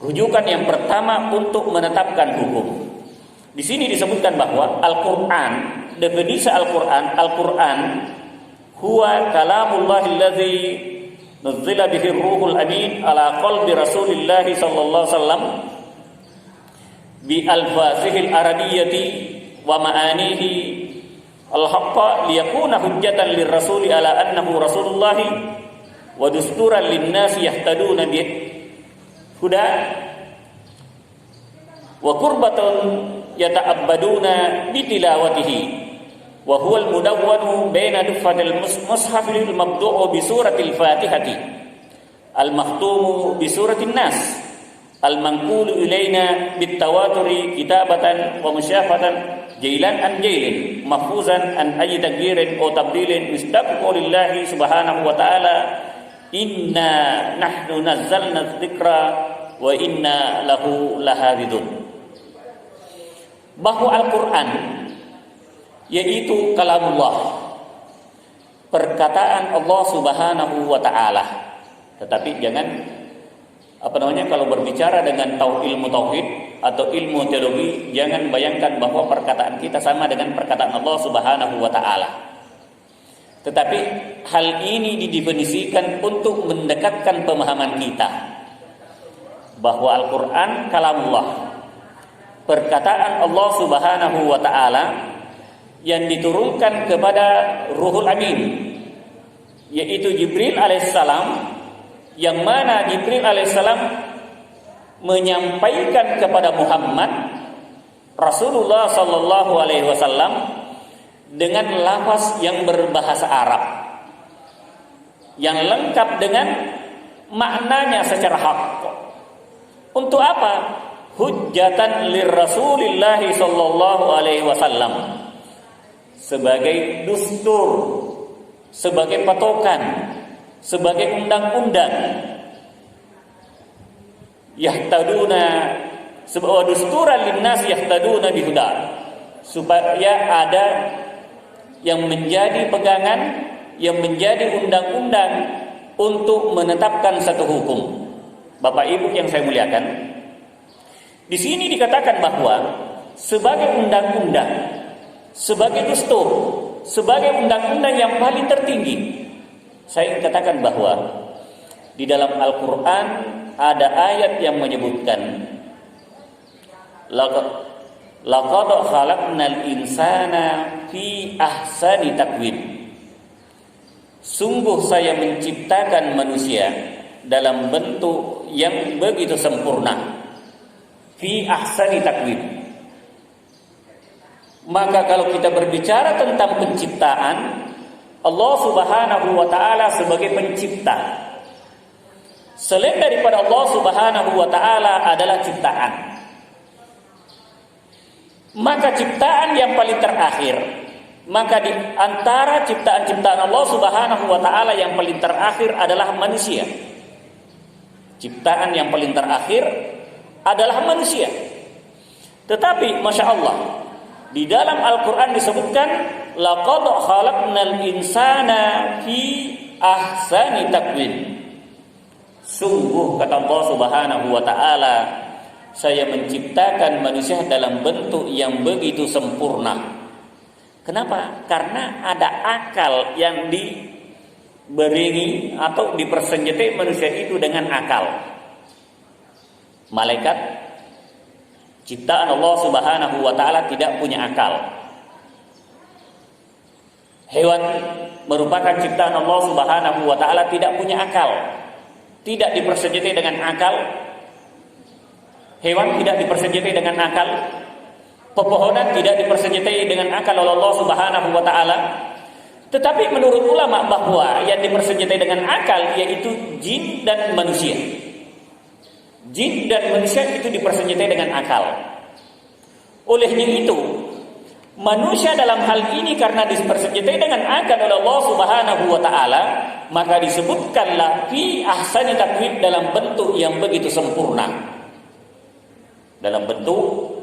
Rujukan yang pertama untuk menetapkan hukum. Di sini disebutkan bahwa Al-Qur'an, definisi Al-Qur'an huwa kalamullah alladzi nuzila bihi ruhul amin ala qalbi Rasulillah sallallahu alaihi wasallam bi alfazihil arabiyyati wa ma'anihi al-haqqa liyakuna hujjatan lirrasuli ala annahu rasulullah wa dusturan lin-nasi yahtaduna bi huda wa qurbatun yata'abbaduna bitilawatihi wa huwa al-mudawwanu baina duffatil mushafil mabdu'u bi suratil fatihati al-makhtumu bi suratin nas al-manqulu ilaina bitawaturi kitabatan wa musyafatan jailan an jailin mahfuzan an ayyi tagyirin aw tabdilin mustaqu lillahi subhanahu wa ta'ala inna nahnu nazzalna dzikra wa inna lahu lahafidun. Bahwa Al-Quran yaitu kalamullah, perkataan Allah subhanahu wa ta'ala. Tetapi jangan kalau berbicara dengan ilmu tauhid atau ilmu teologi, jangan bayangkan bahwa perkataan kita sama dengan perkataan Allah subhanahu wa ta'ala. Tetapi hal ini didefinisikan untuk mendekatkan pemahaman kita bahwa Al-Quran kalamullah, perkataan Allah subhanahu wa ta'ala yang diturunkan kepada Ruhul Amin, yaitu Jibril alaihissalam, yang mana Jibril alaihissalam menyampaikan kepada Muhammad Rasulullah sallallahu alaihi wasallam dengan lafaz yang berbahasa Arab yang lengkap dengan maknanya secara hak. Untuk apa? Hujjatan lirrasulillahi sallallahu alaihi wasallam, sebagai dustur, sebagai patokan, sebagai undang-undang. Yahtaduna sebuah dusturan linnas yahtaduna bihuda, supaya ada yang menjadi pegangan, yang menjadi undang-undang untuk menetapkan satu hukum. Bapak Ibu yang saya muliakan, di sini dikatakan bahwa sebagai undang-undang, sebagai dustur, sebagai undang-undang yang paling tertinggi, saya katakan bahwa di dalam Al-Quran ada ayat yang menyebutkan laqad khalaqnal insana fi ahsani taqwim. Sungguh saya menciptakan manusia dalam bentuk yang begitu sempurna. Fi ahsani taqwim. Maka kalau kita berbicara tentang penciptaan, Allah subhanahu wa ta'ala sebagai pencipta, selain daripada Allah subhanahu wa ta'ala adalah ciptaan, maka ciptaan yang paling terakhir, maka di antara ciptaan-ciptaan Allah subhanahu wa ta'ala yang paling terakhir adalah manusia. Ciptaan yang paling terakhir adalah manusia. Tetapi Masya Allah, di dalam Al-Quran disebutkan laqad khalaqnal insana fi ahsani taqwim. Sungguh kata Allah subhanahu wa ta'ala, saya menciptakan manusia dalam bentuk yang begitu sempurna. Kenapa? Karena ada akal yang diberi atau dipersenjatai manusia itu dengan akal. Malaikat ciptaan Allah subhanahu wa ta'ala tidak punya akal. Hewan merupakan ciptaan Allah subhanahu wa ta'ala, tidak punya akal, tidak dipersenjatai dengan akal. Hewan tidak dipersenjatai dengan akal. Pepohonan tidak dipersenjatai dengan akal oleh Allah subhanahu wa ta'ala. Tetapi menurut ulama bahwa yang dipersenjatai dengan akal yaitu jin dan manusia. Jin dan manusia itu dipersenjatai dengan akal. Olehnya itu, manusia dalam hal ini karena dipersenjatai dengan akal oleh Allah subhanahu wa ta'ala, maka disebutkanlah fi ahsani taqwim, dalam bentuk yang begitu sempurna. Dalam bentuk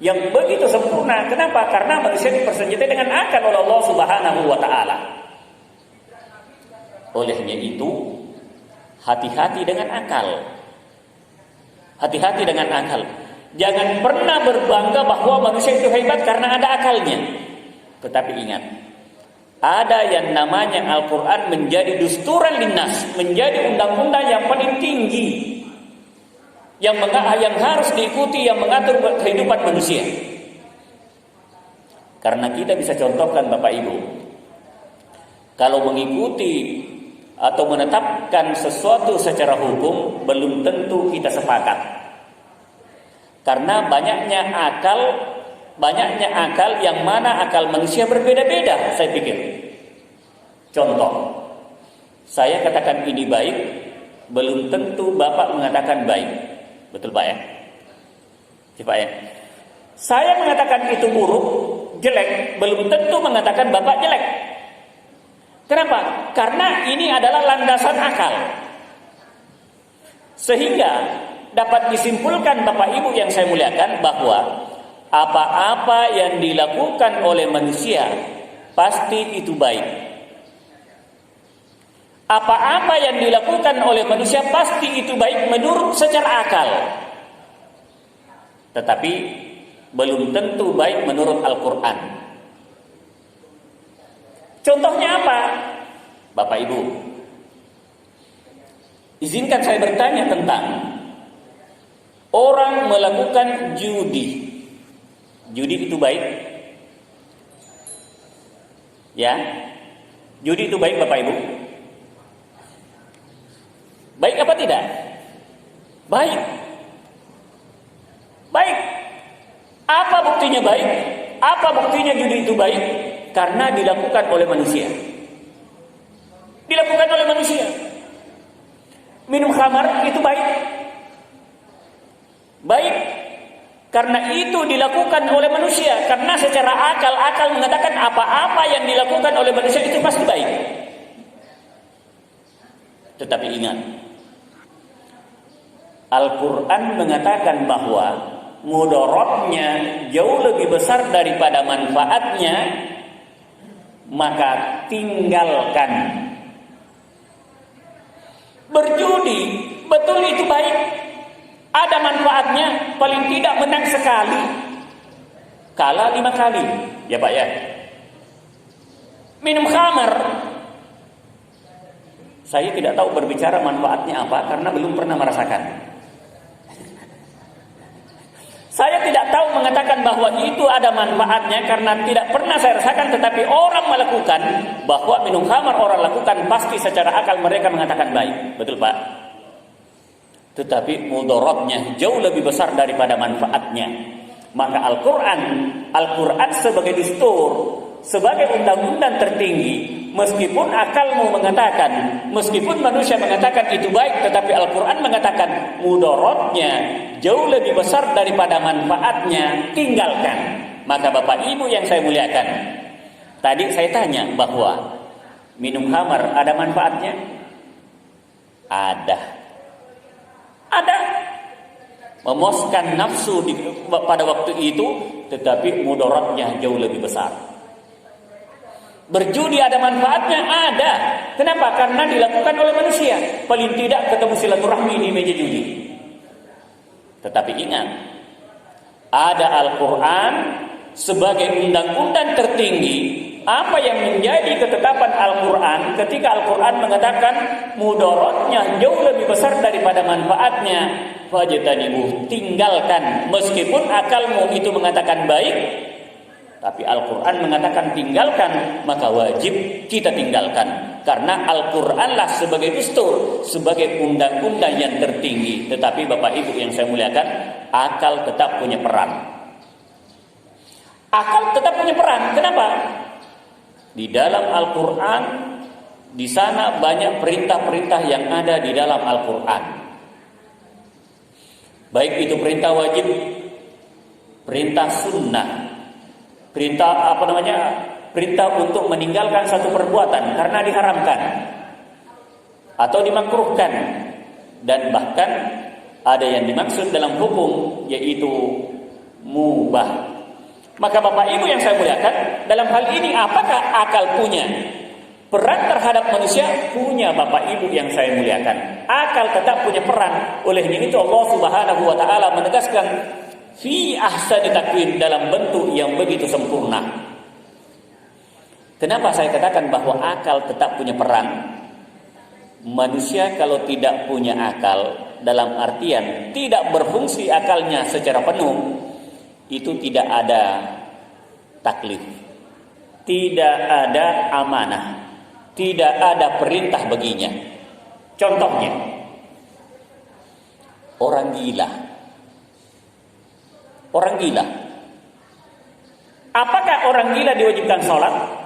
yang begitu sempurna. Kenapa? Karena manusia dipersenjatai dengan akal oleh Allah subhanahu wa ta'ala. Olehnya itu, hati-hati dengan akal. Hati-hati dengan akal. Jangan pernah berbangga bahwa manusia itu hebat karena ada akalnya. Tetapi ingat, ada yang namanya Al-Quran menjadi dusturan linnas, menjadi undang-undang yang paling tinggi, yang harus diikuti, yang mengatur kehidupan manusia. Karena kita bisa contohkan Bapak Ibu, kalau mengikuti atau menetapkan sesuatu secara hukum, belum tentu kita sepakat. Karena banyaknya akal yang mana akal manusia berbeda-beda, saya pikir. Contoh, saya katakan ini baik, belum tentu Bapak mengatakan baik. Betul Pak ya? Pak ya? Saya mengatakan itu buruk, jelek, belum tentu mengatakan Bapak jelek. Kenapa? Karena ini adalah landasan akal. Sehingga dapat disimpulkan Bapak Ibu yang saya muliakan bahwa apa-apa yang dilakukan oleh manusia pasti itu baik. Apa-apa yang dilakukan oleh manusia pasti itu baik menurut secara akal. Tetapi belum tentu baik menurut Al-Quran. Contohnya apa? Bapak Ibu, izinkan saya bertanya tentang orang melakukan judi. Judi itu baik? Ya, judi itu baik Bapak Ibu? Baik apa tidak? Baik. Baik. Apa buktinya baik? Apa buktinya judi itu baik? Karena dilakukan oleh manusia. Dilakukan oleh manusia. Minum khamar itu baik. Baik. Karena itu dilakukan oleh manusia. Karena secara akal mengatakan apa-apa yang dilakukan oleh manusia itu pasti baik. Tetapi ingat, Al-Quran mengatakan bahwa mudaratnya jauh lebih besar daripada manfaatnya. Maka tinggalkan. Berjudi betul itu baik, ada manfaatnya, paling tidak menang sekali, kalah 5 kali, ya Pak ya. Minum khamar, saya tidak tahu berbicara manfaatnya apa karena belum pernah merasakan. Saya tidak tahu mengatakan bahwa itu ada manfaatnya karena tidak pernah saya rasakan, tetapi orang melakukan, bahwa minum khamar orang lakukan pasti secara akal mereka mengatakan baik. Betul Pak? Tetapi mudaratnya jauh lebih besar daripada manfaatnya. Maka Al-Quran sebagai dustur, sebagai undang-undang tertinggi, meskipun akalmu mengatakan, meskipun manusia mengatakan itu baik, tetapi Al-Quran mengatakan mudaratnya jauh lebih besar daripada manfaatnya, tinggalkan. Maka Bapak Ibu yang saya muliakan, tadi saya tanya bahwa minum khamar ada manfaatnya? Ada. Memuaskan nafsu pada waktu itu, tetapi mudaratnya jauh lebih besar. Berjudi ada manfaatnya? Ada. Kenapa? Karena dilakukan oleh manusia. Paling tidak ketemu silaturahmi di meja judi. Tetapi ingat, ada Al-Quran sebagai undang-undang tertinggi. Apa yang menjadi ketetapan Al-Quran ketika Al-Quran mengatakan mudaratnya jauh lebih besar daripada manfaatnya, fajtanibuh, tinggalkan. Meskipun akalmu itu mengatakan baik, tapi Al-Quran mengatakan tinggalkan, maka wajib kita tinggalkan. Karena Al-Quranlah sebagai dustur, sebagai undang-undang yang tertinggi. Tetapi Bapak Ibu yang saya muliakan, akal tetap punya peran. Akal tetap punya peran. Kenapa? Di dalam Al-Quran, di sana banyak perintah-perintah yang ada di dalam Al-Quran. Baik itu perintah wajib, perintah sunnah, perintah perintah untuk meninggalkan satu perbuatan karena diharamkan atau dimakruhkan, dan bahkan ada yang dimaksud dalam hukum yaitu mubah. Maka Bapak Ibu yang saya muliakan, dalam hal ini apakah akal punya peran terhadap manusia? Punya Bapak Ibu yang saya muliakan. Akal tetap punya peran. Olehnya itu Allah Subhanahu wa taala menegaskan fi ahsani taqwim, dalam bentuk yang begitu sempurna. Kenapa saya katakan bahwa akal tetap punya peran? Manusia kalau tidak punya akal, dalam artian tidak berfungsi akalnya secara penuh, itu tidak ada taklif, tidak ada amanah, tidak ada perintah baginya. Contohnya, orang gila. Orang gila. Apakah orang gila diwajibkan sholat?